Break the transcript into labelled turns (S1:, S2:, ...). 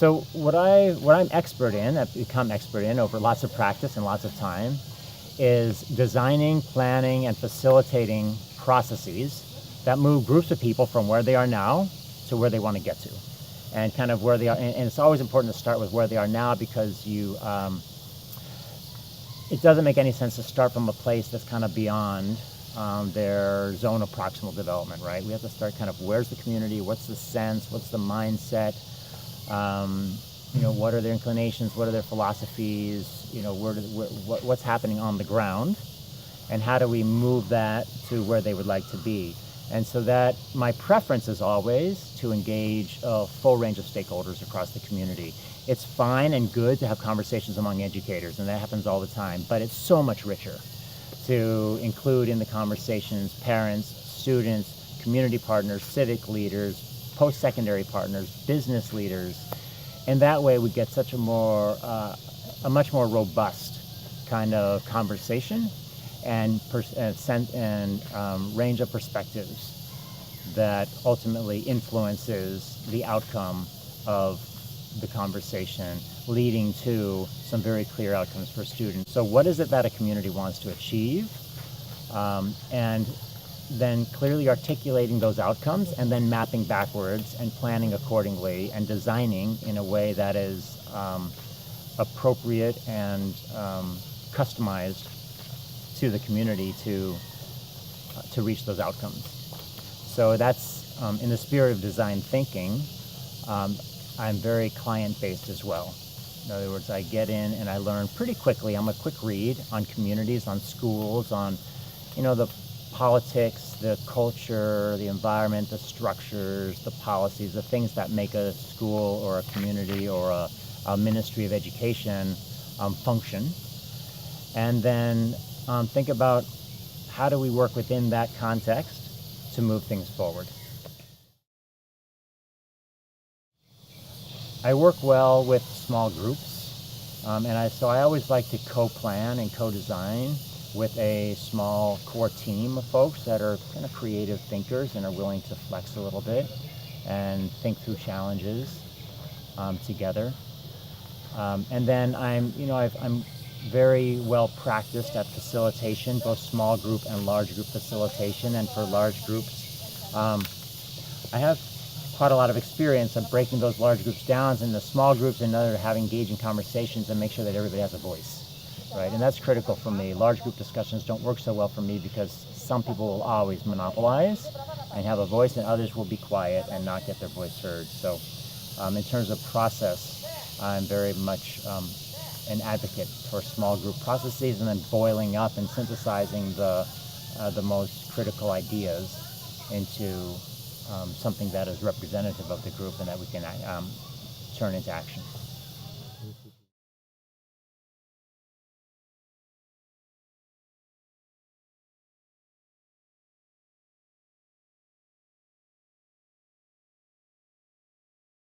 S1: So what I'm expert in, I've become expert in over lots of practice and lots of time, is designing, planning, and facilitating processes that move groups of people from where they are now to where they want to get to, and kind of where they are. And it's always important to start with where they are now, because it doesn't make any sense to start from a place that's kind of beyond their zone of proximal development, right? We have to start kind of, where's the community, what's the sense, what's the mindset, what are their inclinations, what are their philosophies, what's happening on the ground, and how do we move that to where they would like to be. And so that my preference is always to engage a full range of stakeholders across the community. It's fine and good to have conversations among educators, and that happens all the time, but it's so much richer to include in the conversations parents, students, community partners, civic leaders, post-secondary partners, business leaders, and that way we get such a much more robust kind of conversation and range of perspectives that ultimately influences the outcome of the conversation, leading to some very clear outcomes for students. So what is it that a community wants to achieve? And then clearly articulating those outcomes, and then mapping backwards and planning accordingly and designing in a way that is appropriate and customized to the community to reach those outcomes. So that's in the spirit of design thinking. I'm very client-based as well. In other words, I get in and I learn pretty quickly. I'm a quick read on communities, on schools, on the politics, the culture, the environment, the structures, the policies, the things that make a school or a community or a ministry of education function. And then think about, how do we work within that context to move things forward. I work well with small groups, so I always like to co-plan and co-design with a small core team of folks that are kind of creative thinkers and are willing to flex a little bit and think through challenges together. And then I'm very well practiced at facilitation, both small group and large group facilitation. And for large groups, I have quite a lot of experience of breaking those large groups down into small groups in order to have engaging conversations and make sure that everybody has a voice, right? And that's critical for me. Large group discussions don't work so well for me because some people will always monopolize and have a voice, and others will be quiet and not get their voice heard. So in terms of process, I'm very much an advocate for small group processes, and then boiling up and synthesizing the most critical ideas into something that is representative of the group and that we can turn into action.